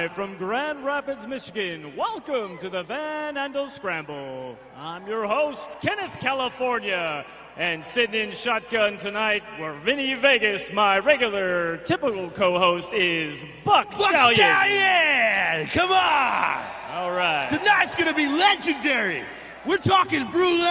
Live from Grand Rapids, Michigan. Welcome to the Van Andel Scramble. I'm your host, Kenneth California. And sitting in shotgun tonight, where Vinny Vegas, my regular, typical co-host, is Buck Stallion. Stallion! Come on! All right. Tonight's going to be legendary. We're talking Brule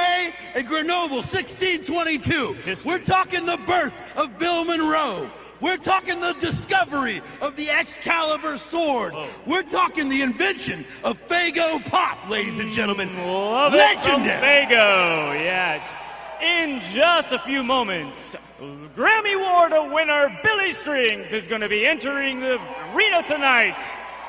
and Grenoble 1622. We're talking the birth of Bill Monroe. We're talking the discovery of the Excalibur sword. Oh. We're talking the invention of Faygo Pop, ladies and gentlemen. Love it from Faygo, yes. In just a few moments, Grammy Award winner BillyStrings is going to be entering the arena tonight.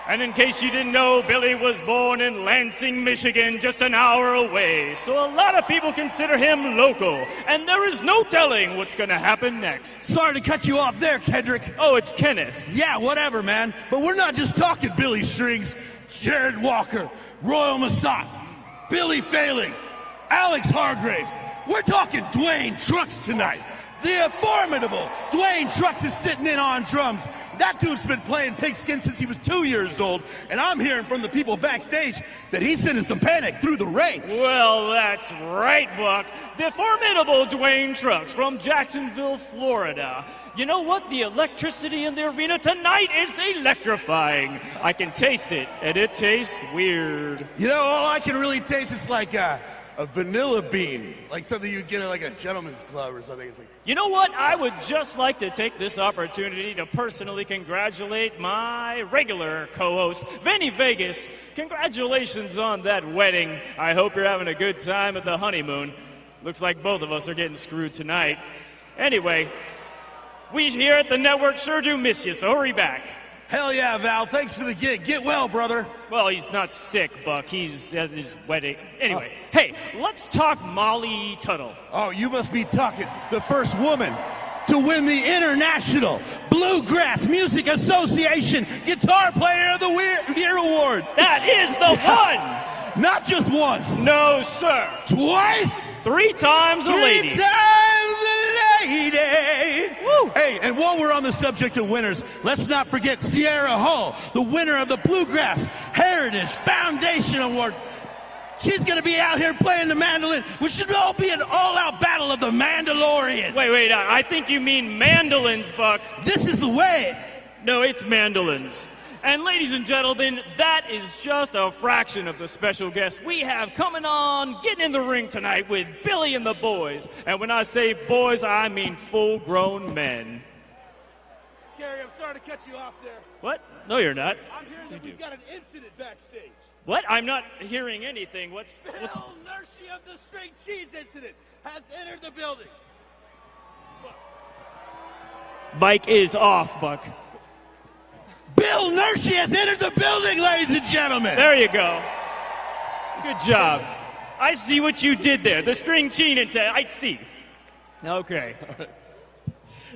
And in case you didn't know, Billy was born in Lansing, Michigan, just an hour away. So a lot of people consider him local. And there is no telling what's going to happen next. Sorry to cut you off there, Kendrick. Oh, it's Kenneth. Yeah, whatever, man. But we're not just talking BillyStrings, Jared Walker, Royal Massat, Billy Failing, Alex Hargraves. We're talking Dwayne Trucks tonight. The formidable Dwayne Trucks is sitting in on drums. That dude's been playing Pigskin since he was 2 years old, and I'm hearing from the people backstage that he's sending some panic through the ranks. Well, that's right, Buck. The formidable Dwayne Trucks from Jacksonville, Florida. You know what? The electricity in the arena tonight is electrifying. I can taste it, and it tastes weird. You know, all I can really taste is like a vanilla bean, like something you'd get at like a gentleman's club or something. It's like, you know what? I would just like to take this opportunity to personally congratulate my regular co-host, Vinny Vegas. Congratulations on that wedding. I hope you're having a good time at the honeymoon. Looks like both of us are getting screwed tonight. Anyway, we here at the network sure do miss you, so hurry back. Hell yeah, Val. Thanks for the gig. Get well, brother. Well, he's not sick, Buck. He's at his wedding. Anyway, Hey, let's talk Molly Tuttle. Oh, you must be talking the first woman to win the International Bluegrass Music Association Guitar Player of the Year Award. That is the one. Not just once. No, sir. Twice. 3 times a lady. 3 times a lady. Woo. Hey, and while we're on the subject of winners, let's not forget Sierra Hall, the winner of the Bluegrass Heritage Foundation Award. She's going to be out here playing the mandolin, which should all be an all-out battle of the Mandalorians. Wait, I think you mean mandolins, Buck. This is the way. No, it's mandolins. And ladies and gentlemen, that is just a fraction of the special guests we have coming on, getting in the ring tonight with Billy and the boys. And when I say boys, I mean full-grown men. Gary, I'm sorry to cut you off there. What? No, you're not. I'm hearing that we've got an incident backstage. What? I'm not hearing anything. What's... Bill Nershi of the String Cheese Incident has entered the building. Mic is off, Buck. Bill Nershi has entered the building, ladies and gentlemen. There you go. Good job. I see what you did there. The string cheese incident. I see. Okay.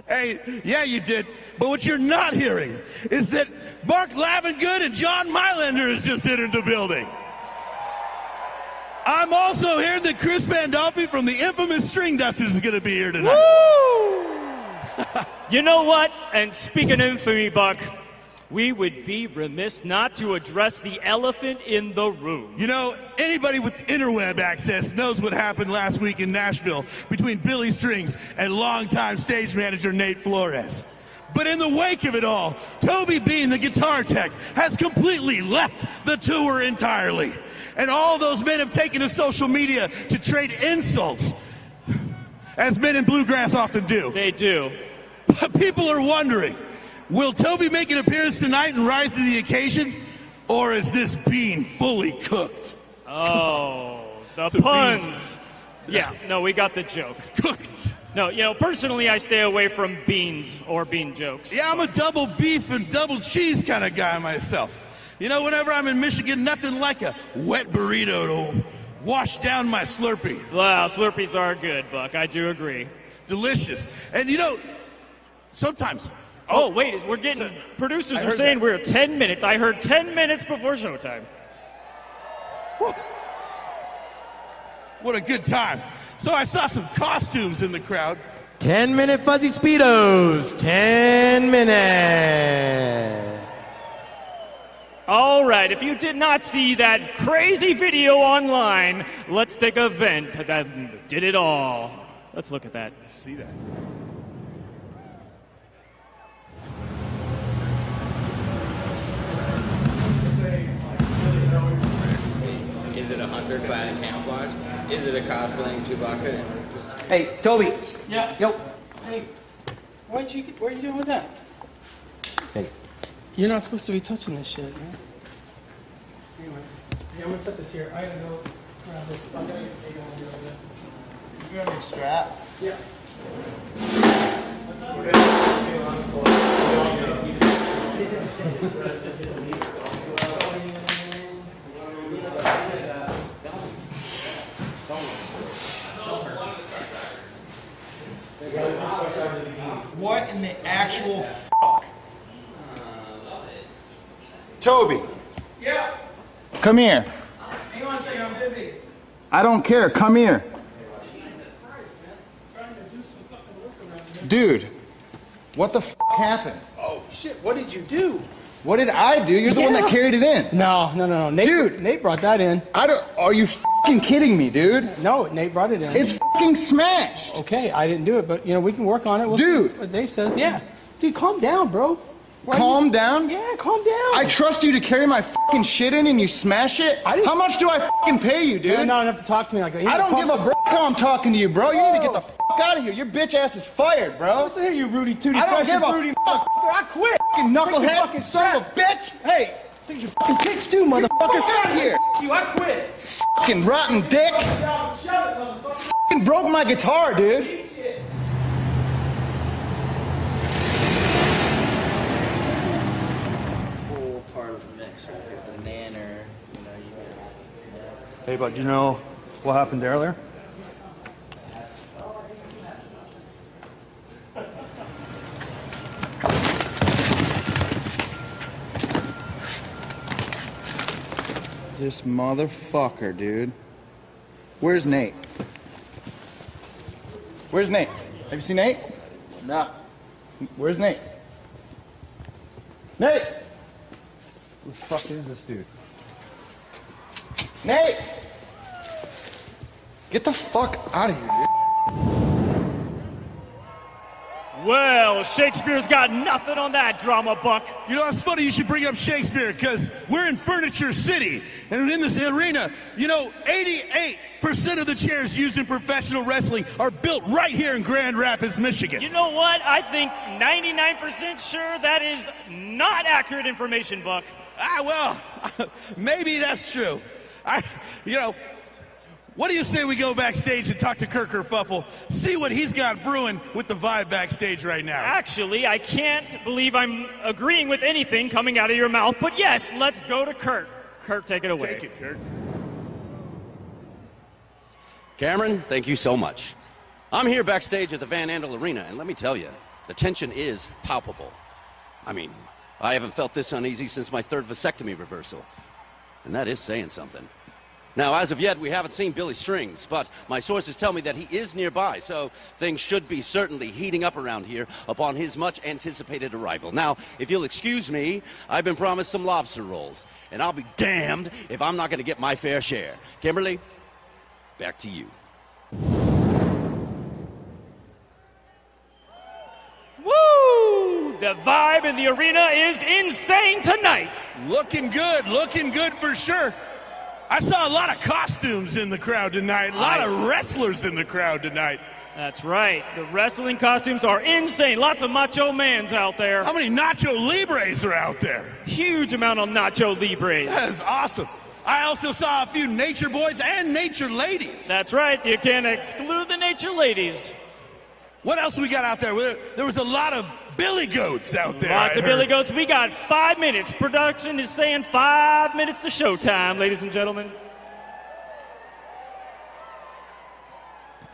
Hey, yeah, you did. But what you're not hearing is that Mark Lavengood and John Mylander has just entered the building. I'm also hearing that Chris Pandolfi from the infamous String Dusters is going to be here tonight. Woo! You know what? And speaking of infamy, Buck, we would be remiss not to address the elephant in the room. You know, anybody with interweb access knows what happened last week in Nashville between BillyStrings and longtime stage manager Nate Flores. But in the wake of it all, Toby Bean, the guitar tech, has completely left the tour entirely. And all those men have taken to social media to trade insults, as men in bluegrass often do. They do. But people are wondering, will Toby make an appearance tonight and rise to the occasion? Or is this bean fully cooked? Oh, the puns. Yeah, no, we got the jokes. Cooked. No, you know, personally, I stay away from beans or bean jokes. Yeah, I'm a double beef and double cheese kind of guy myself. You know, whenever I'm in Michigan, nothing like a wet burrito to wash down my Slurpee. Wow, Slurpees are good, Buck. I do agree. Delicious. And, you know, sometimes... Oh, wait, producers are saying we're 10 minutes. I heard 10 minutes before showtime. Woo. What a good time. So I saw some costumes in the crowd. 10-minute fuzzy Speedos. 10 minutes. right, if you did not see that crazy video online, let's take a vent that did it all. Let's look at that. See that. Is it a hunter clad in camouflage? Is it a cosplaying Chewbacca? Hey, Toby. Yeah. Yo. Hey, what are you doing with that? Hey. You're not supposed to be touching this shit, man. Anyways, yeah, I'm gonna set this here. I gotta go grab this stuff. You got your strap? Yeah. What in the actual fuck? Toby. Yeah. Come here. Hang on a second, I'm busy. I don't care. Come here. Dude, what the fuck happened? Oh shit! What did you do? What did I do? You're the one that carried it in. No. Nate, Dude. Nate brought that in. Are you fucking kidding me, dude? No, Nate brought it in. It's fucking smashed. Okay, I didn't do it, but we can work on it. We'll Dude. see what Dave says. Yeah. Dude, calm down, bro. Calm down? Yeah, calm down. I trust you to carry my fucking shit in and you smash it? How much do I fucking pay you, dude? You're not enough to talk to me like that. I don't give a how I'm talking to you, bro. You need to get the fuck out of here. Your bitch ass is fired, bro. Listen here, you Rudy Tooty. I don't give a Rudy fuck. I quit. Fucking knucklehead, fucking son of a bitch. Hey, take your fucking kicks too, motherfucker. Fuck out here. Fuck you, I quit. Fucking rotten dick. Shut it, motherfucker. Fucking broke my guitar, dude. Whole part of the mix, right? The nanner, Hey, bud, you know what happened earlier? This motherfucker, dude. Where's Nate? Where's Nate? Have you seen Nate? No. Where's Nate? Nate! Who the fuck is this dude? Nate! Get the fuck out of here, dude. Well, Shakespeare's got nothing on that drama, Buck. You know, it's funny you should bring up Shakespeare because we're in Furniture City. And in this arena, you know, 88% of the chairs used in professional wrestling are built right here in Grand Rapids, Michigan. You know what? I think 99% sure that is not accurate information, Buck. Well, maybe that's true. What do you say we go backstage and talk to Kirk Kerfuffle, see what he's got brewing with the vibe backstage right now? Actually, I can't believe I'm agreeing with anything coming out of your mouth, but yes, let's go to Kurt. Kurt, take it away. Take it, Kurt. Cameron, thank you so much. I'm here backstage at the Van Andel Arena, and let me tell you, the tension is palpable. I mean, I haven't felt this uneasy since my third vasectomy reversal, and that is saying something. Now, as of yet, we haven't seen BillyStrings, but my sources tell me that he is nearby, so things should be certainly heating up around here upon his much-anticipated arrival. Now, if you'll excuse me, I've been promised some lobster rolls, and I'll be damned if I'm not going to get my fair share. Kimberly, back to you. Woo! The vibe in the arena is insane tonight. Looking good for sure. I saw a lot of costumes in the crowd tonight, a lot of wrestlers in the crowd tonight. That's right. The wrestling costumes are insane. Lots of macho mans out there. How many Nacho Libres are out there? Huge amount of Nacho Libres. That is awesome. I also saw a few nature boys and nature ladies. That's right. You can't exclude the nature ladies. What else we got out there? There was a lot of billy goats out there. Lots of billy goats. We got 5 minutes. Production is saying 5 minutes to showtime, ladies and gentlemen.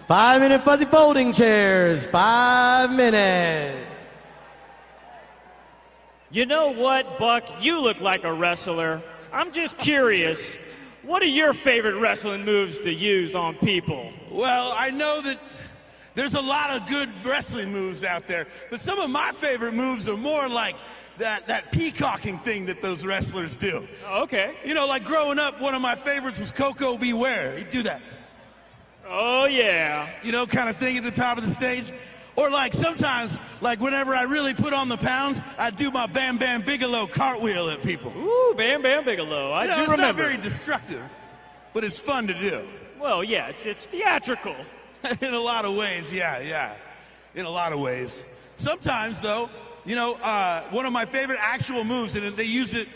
5-minute fuzzy folding chairs. 5 minutes. You know what, Buck? You look like a wrestler. I'm just curious. What are your favorite wrestling moves to use on people? Well, I know that there's a lot of good wrestling moves out there, but some of my favorite moves are more like that peacocking thing that those wrestlers do. Okay. You know, like growing up, one of my favorites was Coco Beware. He'd do that. Oh, yeah. You know, kind of thing at the top of the stage. Or like sometimes, like whenever I really put on the pounds, I'd do my Bam Bam Bigelow cartwheel at people. Ooh, Bam Bam Bigelow. I do remember. It's not very destructive, but it's fun to do. Well, yes, it's theatrical. In a lot of ways, yeah. In a lot of ways. Sometimes, though, you know, one of my favorite actual moves, and they use it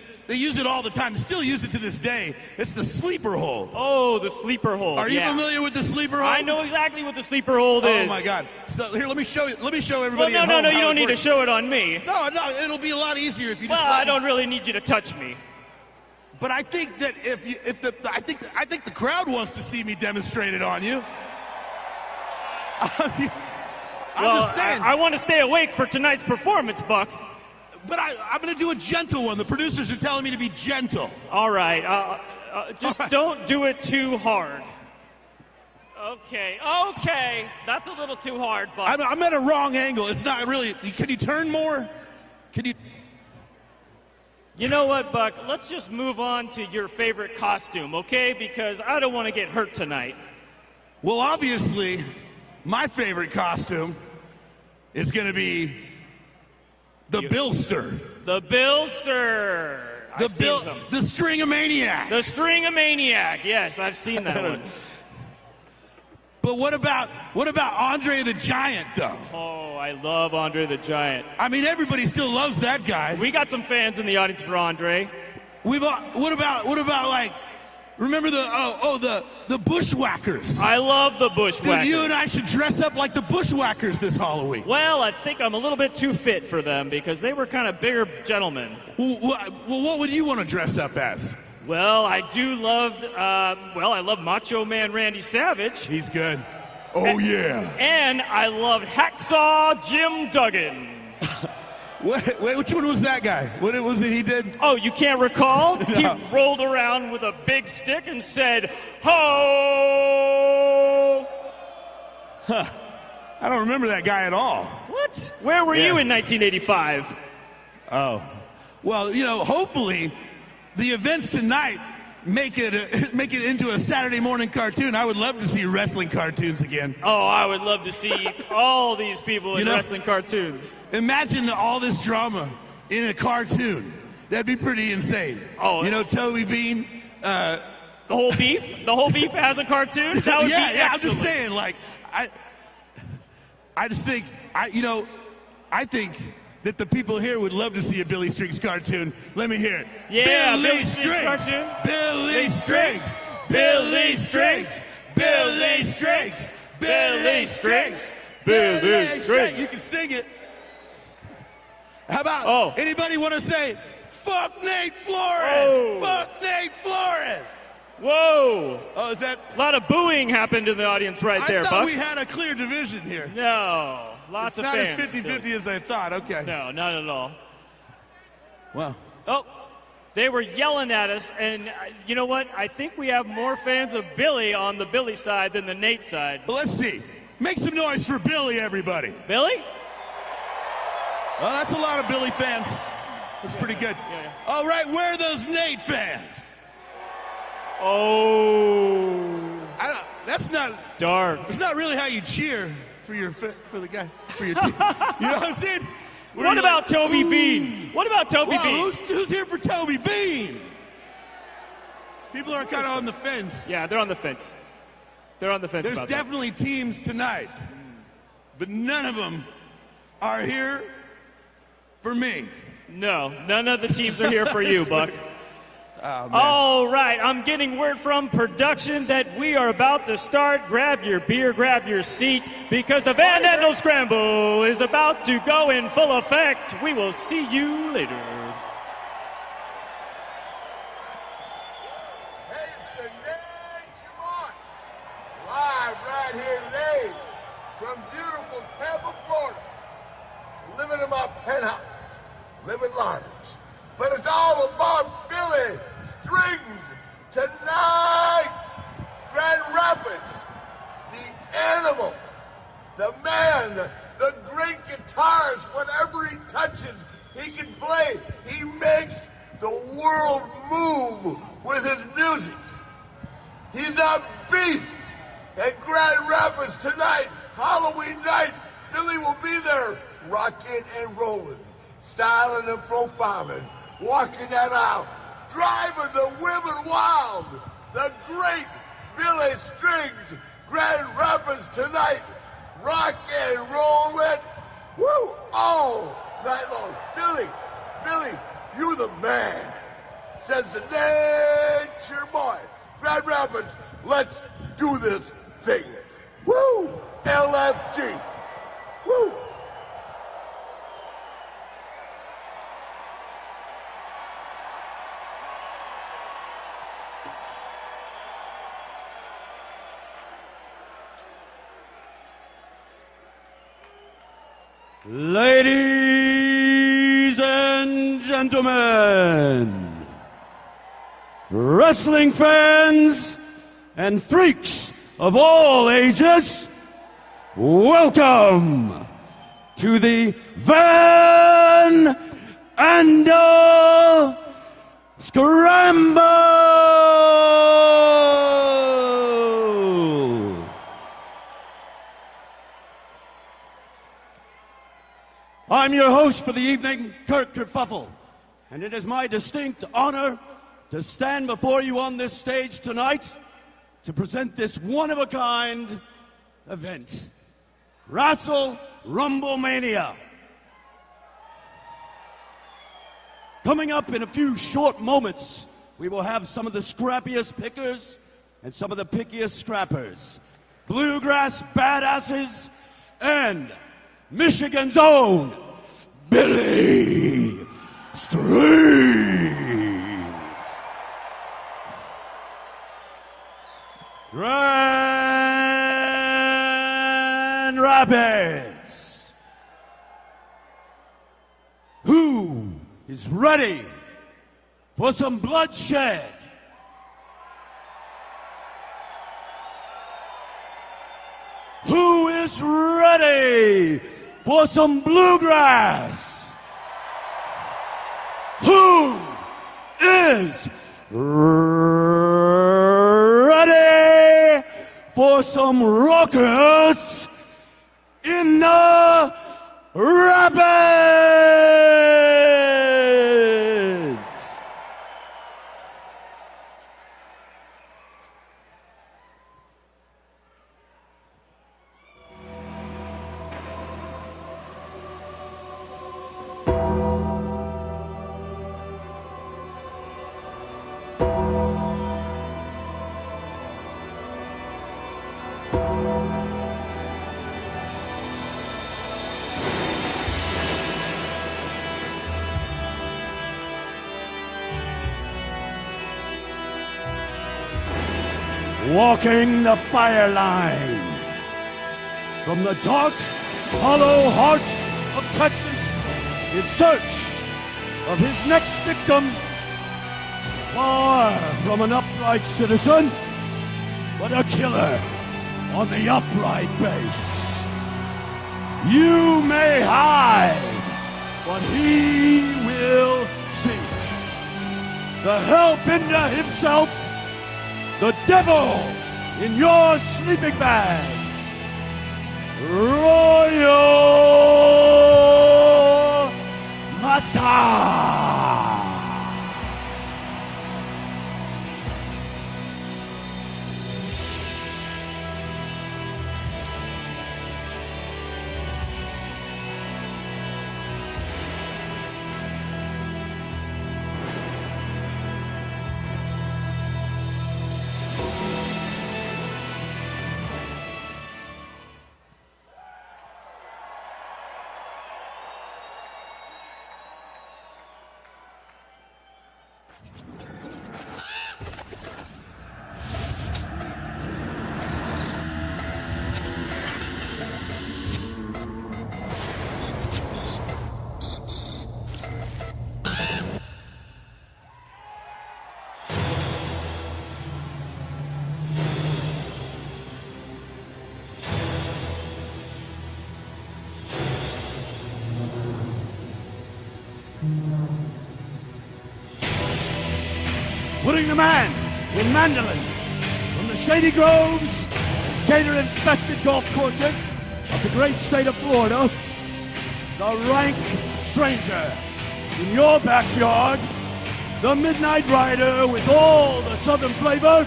all the time. They still use it to this day. It's the sleeper hold. Oh, the sleeper hold. Are you familiar with the sleeper hold? I know exactly what the sleeper hold is. Oh my God! So here, let me show everybody. Well, no, you don't need to show it on me. No, it'll be a lot easier if you just. Well, I don't really need you to touch me. But I think that I think the crowd wants to see me demonstrate it on you. I'm just saying. I want to stay awake for tonight's performance, Buck. But I'm going to do a gentle one. The producers are telling me to be gentle. All right. Just don't do it too hard. Okay. That's a little too hard, Buck. I'm at a wrong angle. It's not really. Can you turn more? Can you? You know what, Buck? Let's just move on to your favorite costume, okay? Because I don't want to get hurt tonight. Well, obviously, my favorite costume is going to be the Billster. The Billster. The String-a-Maniac. The String-a-Maniac. Yes, I've seen that one. But what about Andre the Giant, though? Oh, I love Andre the Giant. I mean, everybody still loves that guy. We got some fans in the audience for Andre. What about like, remember the Bushwhackers? I love the Bushwhackers. Dude, you and I should dress up like the Bushwhackers this Halloween. Well, I think I'm a little bit too fit for them because they were kind of bigger gentlemen. Well, what would you want to dress up as? Well, I love Macho Man Randy Savage. He's good. Oh, yeah. And I loved Hacksaw Jim Duggan. Wait, which one was that guy? What was it he did? Oh, you can't recall? No. He rolled around with a big stick and said, "Ho!" Huh. I don't remember that guy at all. What? Where were you in 1985? Oh. Well, you know, hopefully the events tonight make it into a Saturday morning cartoon. I would love to see wrestling cartoons again. Oh, I would love to see all these people in wrestling cartoons. Imagine all this drama in a cartoon. That'd be pretty insane. Oh, you know, Toby Bean. The whole beef? The whole beef has a cartoon? That would be excellent. I'm just saying, like, I just think, I think that the people here would love to see a BillyStrings cartoon. Let me hear it. Yeah, BillyStrings cartoon. BillyStrings. BillyStrings. BillyStrings. BillyStrings. BillyStrings. You can sing it. How about anybody want to say, "Fuck Nate Flores"? Oh. Fuck Nate Flores. Whoa. Oh, is that? A lot of booing happened in the audience right there, Buck. I thought we had a clear division here. No. Lots of fans. Not as 50-50 as I thought. Okay. No, not at all. Wow. Oh, they were yelling at us, and you know what? I think we have more fans of Billy on the Billy side than the Nate side. Well, let's see. Make some noise for Billy, everybody. Billy? Well, that's a lot of Billy fans. That's pretty good. Yeah. All right, where are those Nate fans? Oh. That's not dark. It's not really how you cheer for the guy, for your team. You know what I'm saying? What about Toby Bean? What about Toby Bean? Who's here for Toby Bean? People are kind of on the fence. Yeah, they're on the fence. They're on the fence. There's definitely teams tonight, but none of them are here for me. No, none of the teams are here for you, Buck. Oh, man. All right, I'm getting word from production that we are about to start. Grab your beer, grab your seat, because the Van Andel Scramble is about to go in full effect. We will see you later. Hey, it's the Nate Shamar, live right here today from beautiful Tampa, Florida. Living in my penthouse, living large. But it's all about BillyStrings tonight. Grand Rapids, the animal, the man, the great guitarist. Whatever he touches, He can play. He makes the world move with his music. He's a beast. At Grand Rapids tonight, Halloween night, Billy will be there, rocking and rolling, styling and profiling, walking that aisle, driving the women wild. The great BillyStrings, Grand Rapids tonight, rock and roll it, woo, all night long. Billy, you the man, says the Nature Boy. Grand Rapids, let's do this thing. Woo, LFG, woo. Ladies and gentlemen, wrestling fans and freaks of all ages, welcome to the Van Andel Scramble! I'm your host for the evening, Kirk Kerfuffle, and it is my distinct honor to stand before you on this stage tonight to present this one-of-a-kind event, Wrestle Rumble Mania. Coming up in a few short moments, we will have some of the scrappiest pickers and some of the pickiest scrappers, Bluegrass badasses, and Michigan's own BillyStrings. Grand Rapids. Who is ready for some bloodshed? Who is ready for some bluegrass? Who is ready for some rockers in the Rapids? Walking the fire line from the dark, hollow heart of Texas in search of his next victim, far from an upright citizen, but a killer on the upright base. You may hide, but he will seek. The hellbender himself, the devil in your sleeping bag, Royal Massage. putting the man in Mandolin from the shady groves, gator-infested golf courses of the great state of Florida, the rank stranger in your backyard, the midnight rider with all the southern flavor.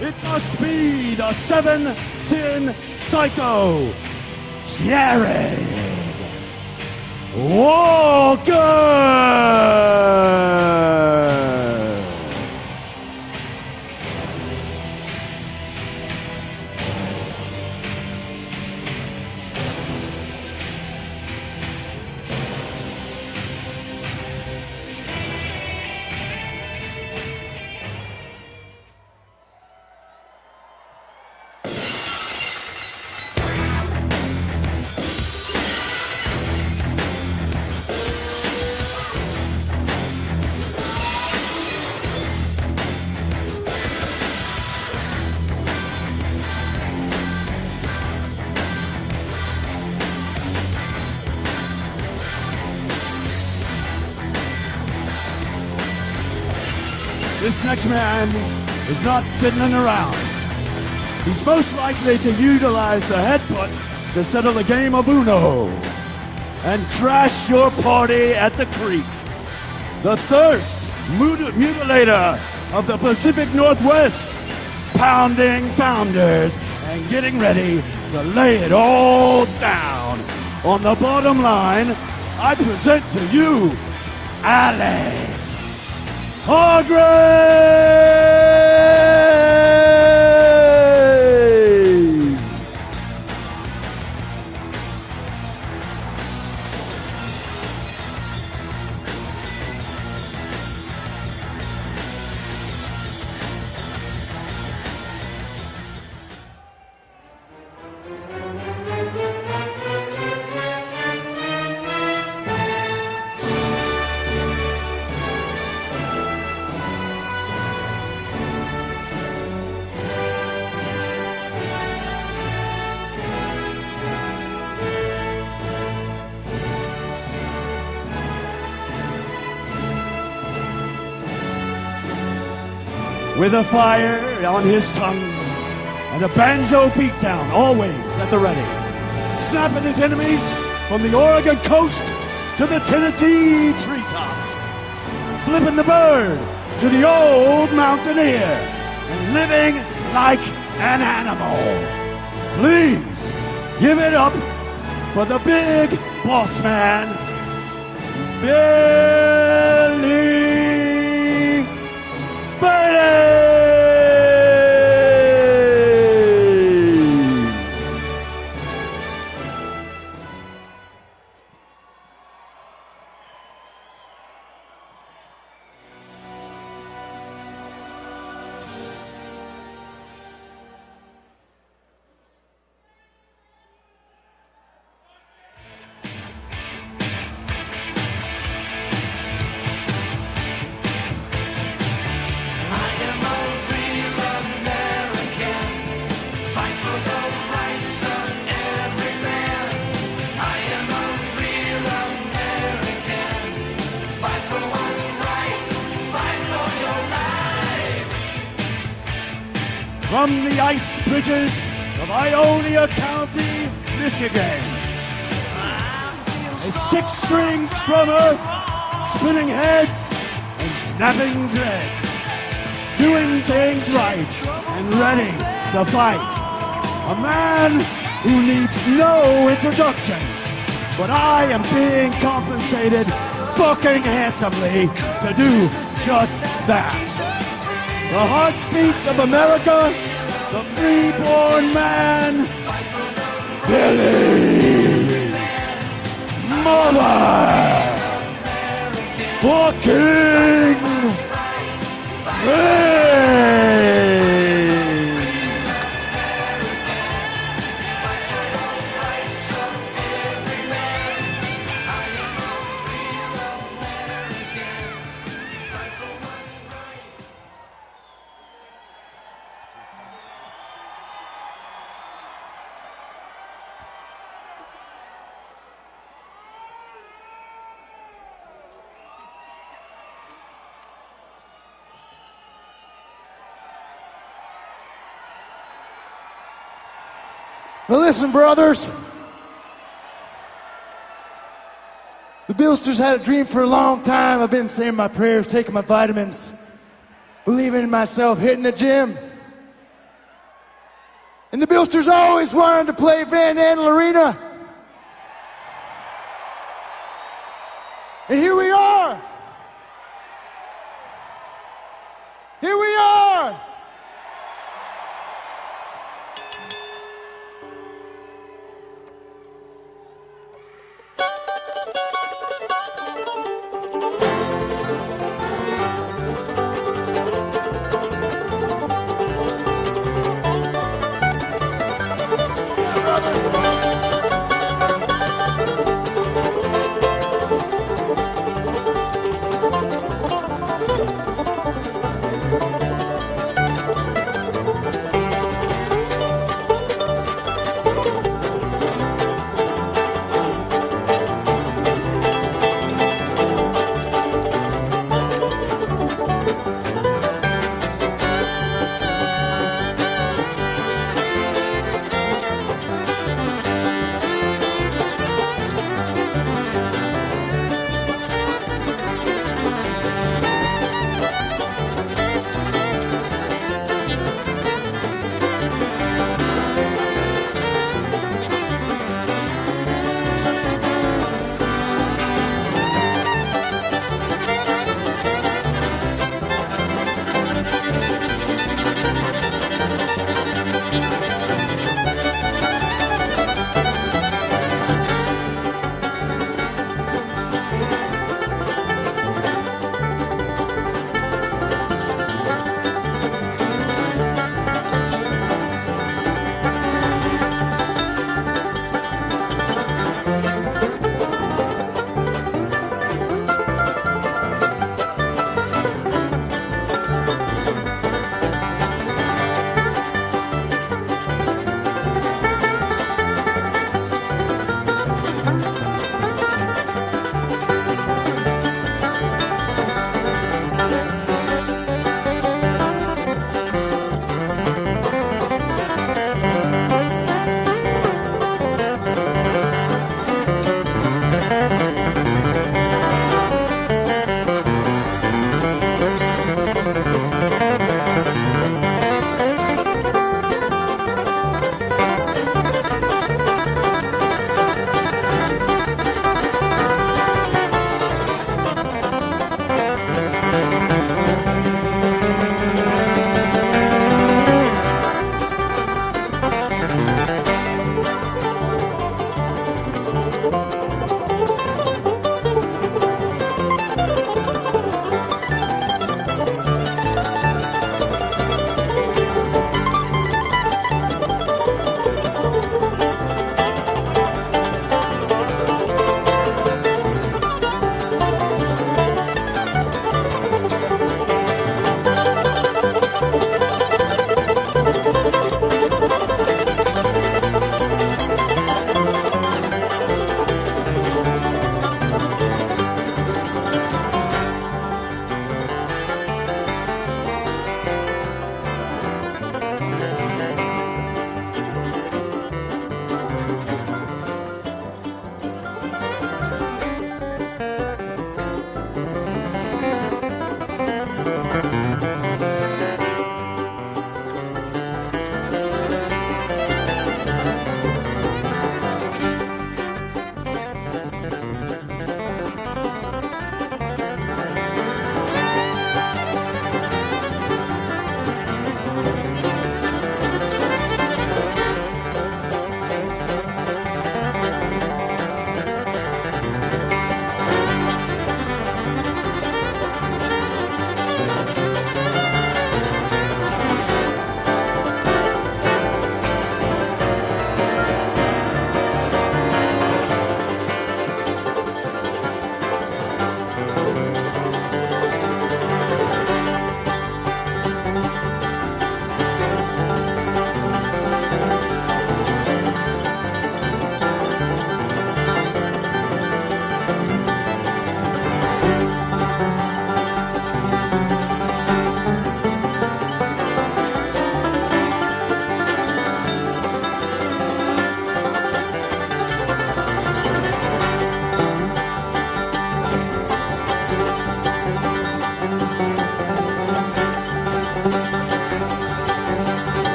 It must be the seven-sin psycho, Jared Walker. This next man is not fiddling around. He's most likely to utilize the headbutt to settle the game of Uno and crash your party at the creek. The thirst mutilator of the Pacific Northwest, pounding founders and getting ready to lay it all down. On the bottom line, I present to you, Alex Hargrave! With a fire on his tongue and a banjo beatdown always at the ready, snapping his enemies from the Oregon coast to the Tennessee treetops, flipping the bird to the old mountaineer, and living like an animal. Please give it up for the big boss man, BillyStrings. From the ice bridges of Ionia County, Michigan, a six-string strummer, spinning heads and snapping dreads, doing things right and ready to fight. A man who needs no introduction, but I am being compensated fucking handsomely to do just that. The heartbeat of America, the reborn man, Billy Mother fucking Ray. Now listen, brothers. The BillyStrings had a dream for a long time. I've been saying my prayers, taking my vitamins, believing in myself, hitting the gym. And the BillyStrings always wanted to play Van Andel Arena. And here we are. Here we are.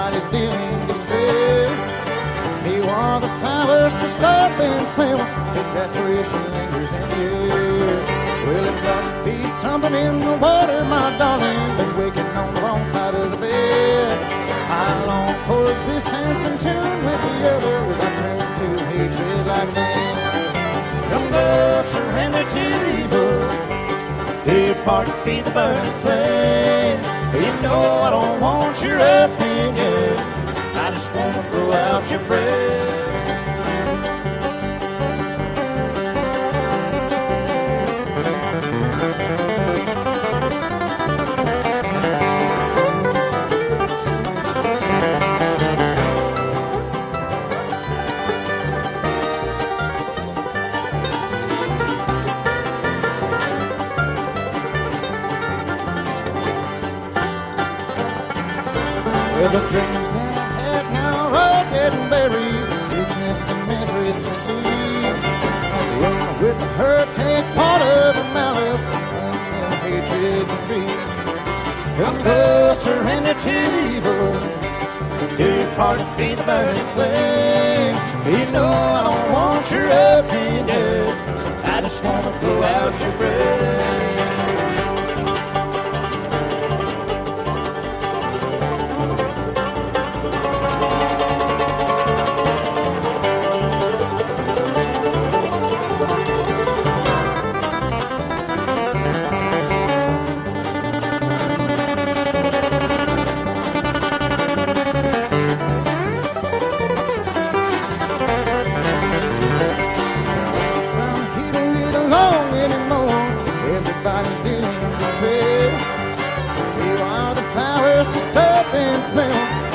everybody's dealing despair. Few are the flowers to stop and smell. Exasperation lingers in the air. Well, it must be something in the water, my darling. Been waking on the wrong side of the bed. I long for existence in tune with the others. I turn to hatred like men. Come go, surrender to the evil. Depart to feed the burning flame. You know I don't want your opinion. I just want to blow out your breath. Well, the dreams that I had now are all dead and buried. Weakness and misery succeed. Along with the hurt, take part of the malice and the hatred and greed. Come go, surrender to the evil. Depart to feed the burning flame. You know I don't want your opinion. I just want to blow out your breath.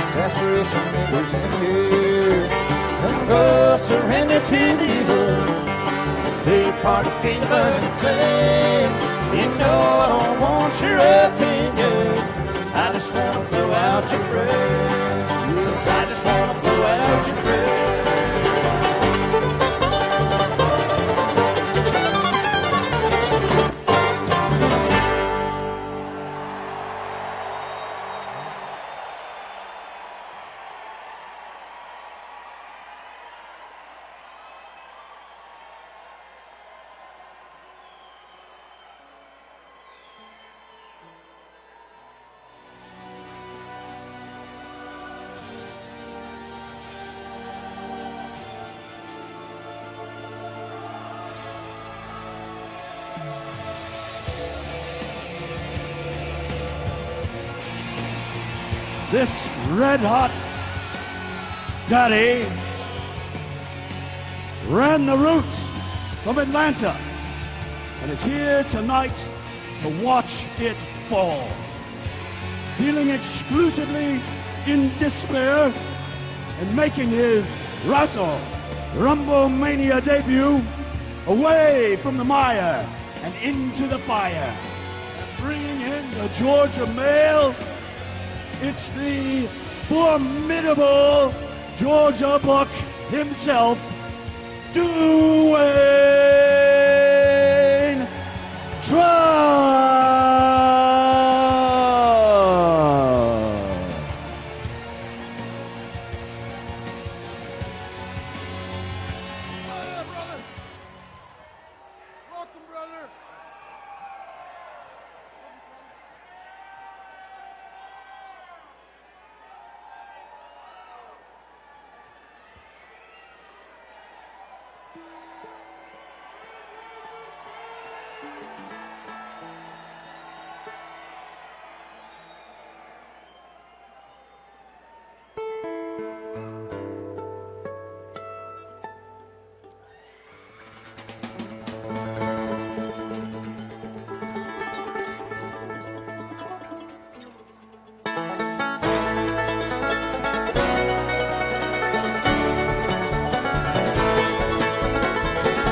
Exasperation lingers in here. Come go, surrender to the evil. Depart to feed the burning flame. You know I don't want your opinion. I just want to blow out your breath. Yes, I just want to blow out your breath. This red-hot daddy ran the route from Atlanta and is here tonight to watch it fall. Dealing exclusively in despair and making his Wrestle Rumble Mania debut away from the mire and into the fire. Bringing in the Georgia Mail, it's the formidable Georgia Buck himself, Dwayne Trump. Welcome, brother.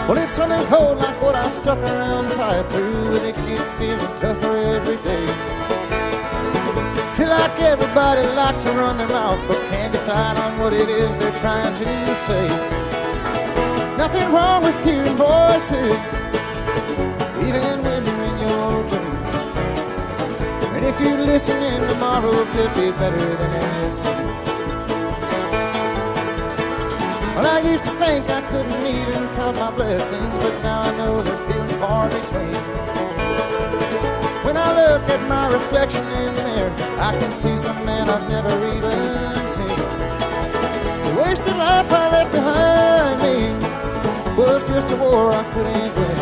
Well, it's something cold like what I stuck around the fire through, and it gets feeling tougher every day. Feel like everybody likes to run their mouth, but can't decide on what it is they're trying to say. Nothing wrong with hearing voices, even when you're in your dreams. And if you listen in tomorrow, it could be better than it seems. Well, I used to think I couldn't even count my blessings, but now I know they're few and far between. When I look at my reflection in the mirror, I can see some man I've never even seen. The wasted life I left behind me was just a war I couldn't win.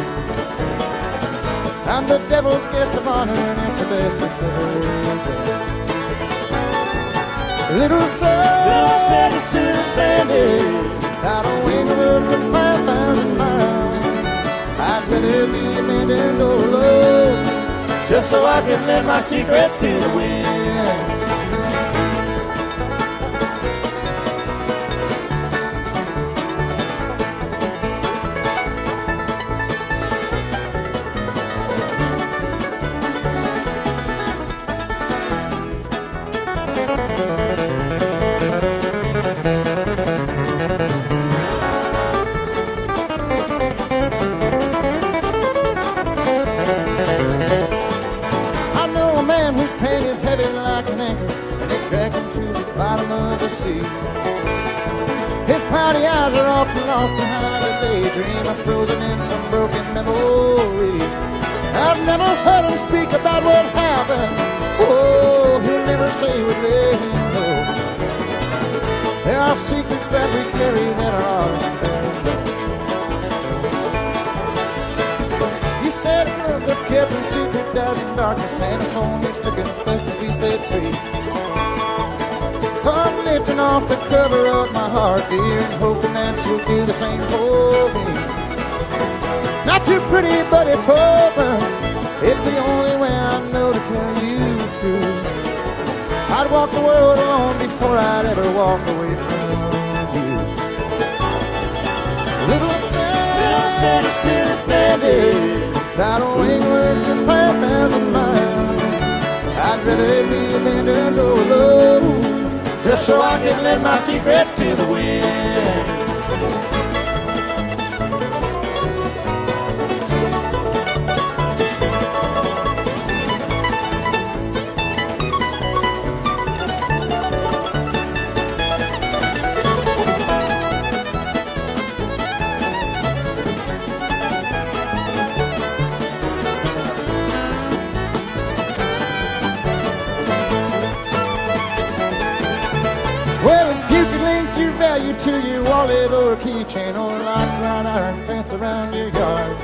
I'm the devil's guest of honor, and it's the best it's ever been. Little sad suit bandit, without a wing for 5,000 miles. I'd rather be abandoned or alone, just so I could lend my secrets to the wind. Cloudy eyes are often lost behind a daydream, or frozen in some broken memory. I've never heard him speak about what happened. Oh, he'll never say what let him know. There are secrets that we carry that are ours to bear alone. You said love that's kept in secret dies in darkness, and a soul needs to confess to be set free. So I'm lifting off the cover of my heart, dear, and hoping that you'll do the same for me. Not too pretty, but it's open. It's the only way I know to tell you the truth. I'd walk the world alone before I'd ever walk away from you. Little sad bandit, without a wing word for 5,000 miles. I'd rather be abandoned or alone, just so I can lend my secrets to the wind. To your wallet or a keychain or a locked round iron fence around your yard.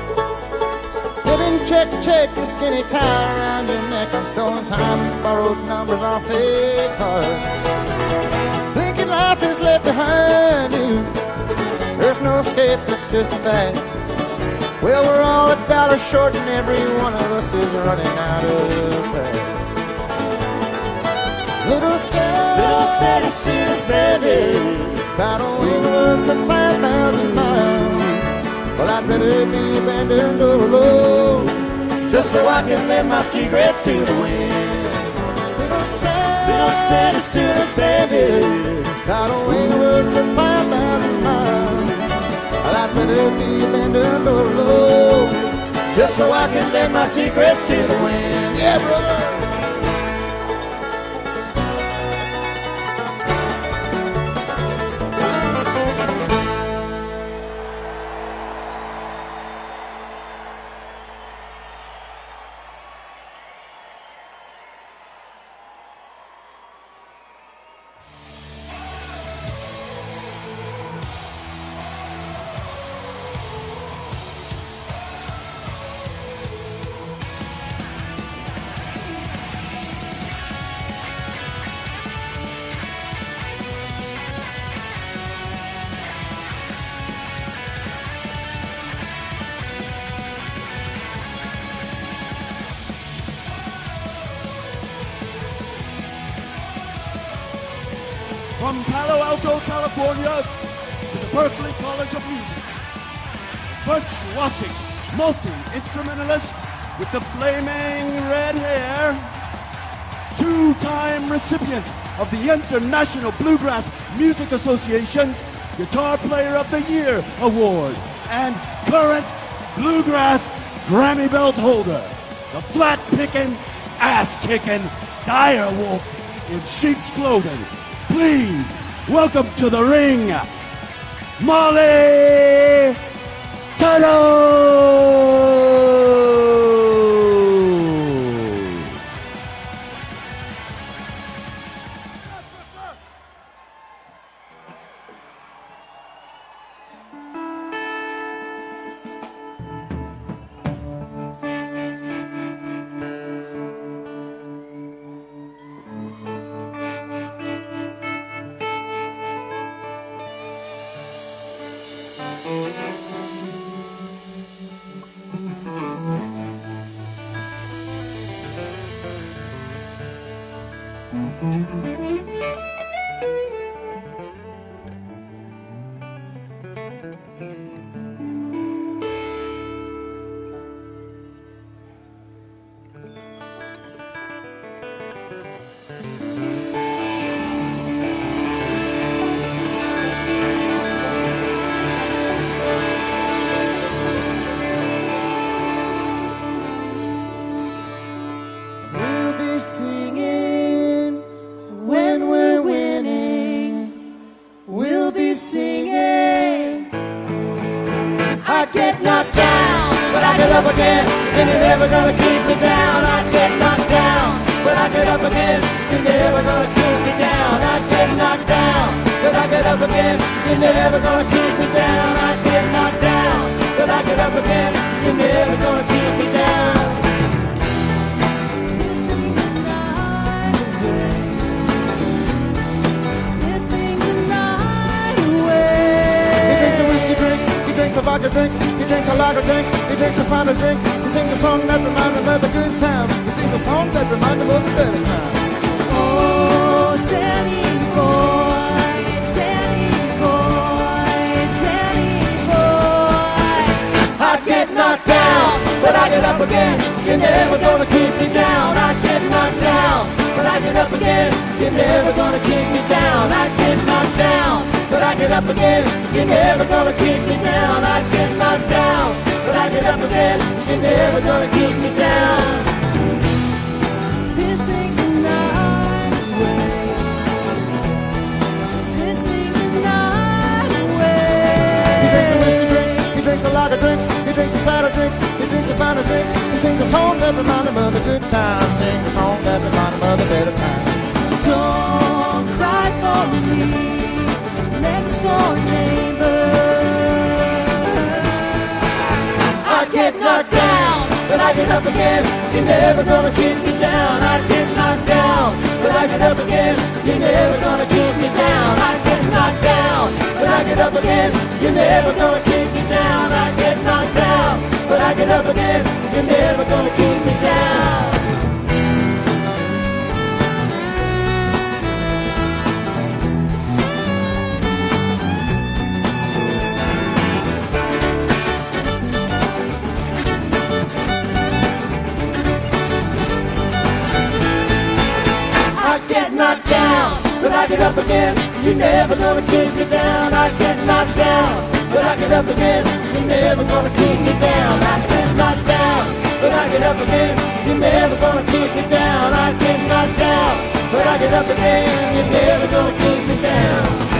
Living check to check, your skinny tie around your neck on stolen time and borrowed numbers off a card. Blinking life is left behind you. There's no escape, it's just a fact. Well, we're all $1 short and every one of us is running out of track. Little sad bandit, without a wing worth of 5,000 miles. Well, I'd rather be abandoned or alone, just so I can lend my secrets to the wind. Little sad bandit, without a wing worth of 5,000 miles. Well, I'd rather be abandoned or alone, just so I can lend my secrets to the wind. Yeah, brother. From Palo Alto, California, to the Berklee College of Music, virtuosic multi-instrumentalist with the flaming red hair, two-time recipient of the International Bluegrass Music Association's Guitar Player of the Year Award, and current Bluegrass Grammy Belt holder, the flat-picking, ass-kicking dire wolf in sheep's clothing. Please welcome to the ring, Molly Tuttle. We'll be singing when we're winning. We'll be singing. I get knocked down, but I get up again. And you're never gonna keep me down. I get knocked down, but I get up again. You're never gonna keep me down. I get knocked down, but I get up again. You're never gonna keep me down. I get knocked down, but I get up again. You're never gonna keep me down. He drinks a vodka drink, he drinks a lager drink, he drinks a finer drink, he sings a song that reminds him of the good times, he sings a song that reminds him of the better times. Oh, Danny boy, Danny boy, Danny boy. I get knocked down, but I get up again, you're never gonna keep me down. I get knocked down, but I get up again, you're never gonna keep me down. I get knocked down, but I get up again, you're never gonna keep me down. I get knocked down, but I get up again, you're never gonna keep me down. Pissing the night away, pissing the night away. He drinks a whiskey drink, he drinks a lager drink, he drinks a cider drink, he drinks a finer drink, he sings a song that reminds him of the good times, sings a song that reminds him of the better times. Don't cry for me, next door neighbor. I get knocked down, but I get up again, you're never gonna keep me down. I get knocked down, but I get up again, you're never gonna keep me down. I get knocked down, but I get up again, you're never gonna keep me down. I get knocked down, but I get up again, you're never gonna keep me down. I get knocked down, but I get up again, you're never gonna keep me down. I get knocked down, but I get up again, you're never gonna keep me down. I get knocked down, but I get up again, you're never gonna keep me down. I get knocked down, but I get up again, you're never gonna keep me down.